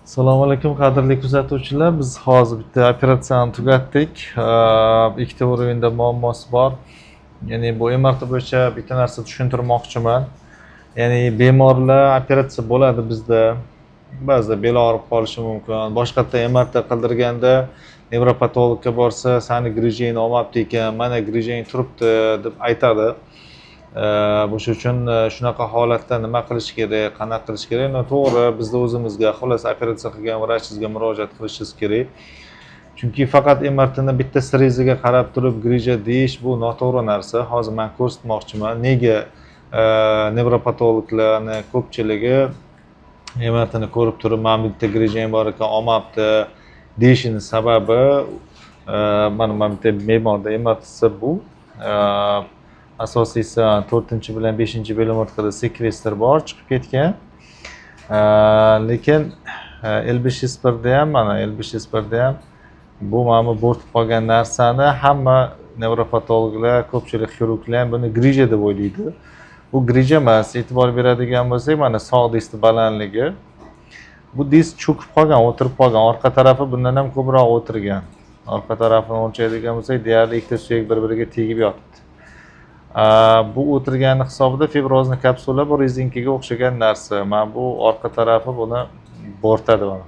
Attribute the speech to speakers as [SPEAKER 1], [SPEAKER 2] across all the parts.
[SPEAKER 1] Assalomu alaykum qadrli kuzatuvchilar. Biz hozir bitta operatsiyani tugatdik. Ikkita urinda muammosi bor. Ya'ni bu MRT bo'yicha bitta narsa tushuntirmoqchiman. Ya'ni bemorlar operatsiya bo'ladi bizda. Ba'zida bel og'rib qolishi mumkin. Boshqa yerda MRT qildirganda nevropatologga borsa, "Sani grijeni olmabdi ekan, mana grijeng turibdi" deb aytadi. O'sha uchun shunaqa holatda nima qilish kerak, qanaqa qilish kerak? To'g'ri, bizda o'zimizga, xullas operatsiya qilgan vrachingizga murojaat qilishingiz kerak. Chunki faqat MRTni bitta sreziga qarab turib grija deyish bu noto'g'ri narsa. Hozir men ko'rsatmoqchiman. Nega nevropatologlarni ko'pchiligi MRTni ko'rib turib, "Men bitta grijang bor ekan, olmabdi" deyishini sababi mana bitta bemorda MRTsi bu. Asosiysi 4 bilan 5 bo'lim o'rtada sekvestr bor, chiqib ketgan. Lekin L5S1 ham mana L5S1 ham bu mana bo'rtib qolgan narsani hamma nevropatologlar, ko'pchilik xirurglar ham buni grija deb o'ylaydi. Bu grija emas. E'tibor beradigan bo'lsak, mana sog' diski balandligi. Bu disk cho'kib qolgan, o'tirib qolgan. Orqa tarafi bundan ham ko'proq o'tirgan. Orqa tarafini o'lchaydigan bo'lsak, deyarli ikkita suyak bir-biriga tegib yotibdi. Bu o'tirgani hisobida fibrozli kapsula bu rezinkaga o'xshagan narsa. Mana bu orqa tarafi buni bo'rtadi mana.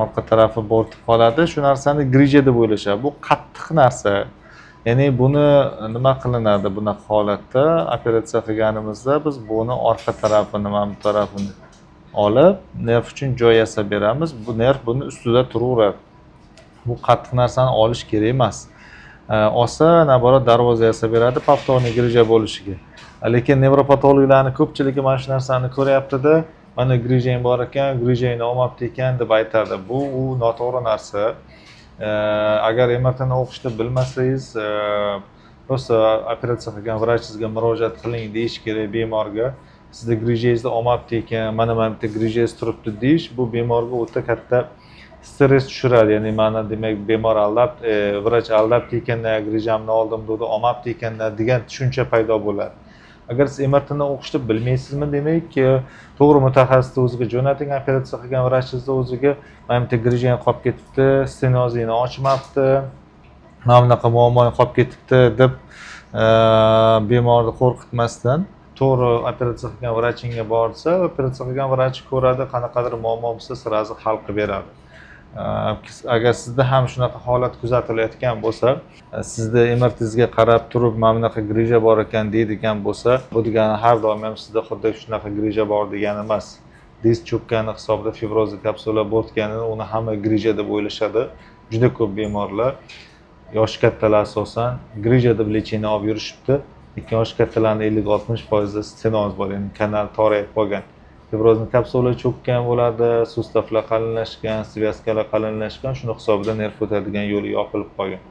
[SPEAKER 1] Orqa tarafi bo'rtib qoladi. Shu narsani grija deb o'ylashadi. Bu qattiq narsa. Ya'ni buni nima qilinadi bunaqa holatda? Operatsiya qilganimizda biz buni orqa tarafini, mana bu tarafini olib, nerv uchun joy yasab beramiz. Bu nerv buni ustida turaveradi. Bu qattiq narsani olish kerak emas. Olsa, naborat darvoza yasab beradi повторный grija bo'lishiga. Lekin nevropatologlarning ko'pchiligi mana shu narsani ko'ryapti-da, "Mana grijang bor ekan, grijangni olmabdi ekan" deb aytadi. Bu noto'g'ri narsa. Agar MRTni o'qishni bilmasangiz, prosta operatsiya qilgan vrachingizga murojaat qiling deyish kerak bemorga. Sizda grijangizni olmabdi ekan, mana bitta grijangiz turibdi deyish, bu bemorga o'ta katta stress tushiradi. Ya'ni mana demak bemor aldab, vrach aldabdi ekanda, grijamni oldim dedi, olmabdi ekanda degan tushuncha paydo bo'ladi. Agar siz MRTni o'qishni bilmaysizmi, demak, to'g'ri mutaxassisni o'ziga jo'nating, operatsiya qilgan vrachingizni o'ziga, "Mana bitta grijang qolib ketibdi, stenozini ochmabdi, mana bunaqa muammoing qolib ketibdi" deb bemorni qo'rqitmasdan to'g'ri operatsiya qilgan vrachingga borsa, operatsiya qilgan vrach ko'radi, qanaqadir muammo bo'lsa sirazi hal qilib beradi. Agar sizda ham shunaqa holat kuzatilayotgan bo'lsa, sizda MRTingizga qarab turib, "Mana bunaqa grija bor ekan" deydigan bo'lsa, bu degani har doim ham sizda xuddi shunaqa grija bor degani emas. Disk cho'kkani hisobida fibrozli kapsula bo'rtganini uni hamma grija deb o'ylashadi. Juda ko'p bemorlar, yoshi kattalar asosan grija deb lecheniya olib yurishibdi. Lekin yoshi kattalarning 50-60% stenoz bor, ya'ni kanal torayib qolgan. Fibrozli kapsula cho'kkan bo'ladi, sustavlar qalinlashgan, svязкаlar qalinlashgan, shuni hisobida nerv o'tadigan yo'li yopilib qolgan.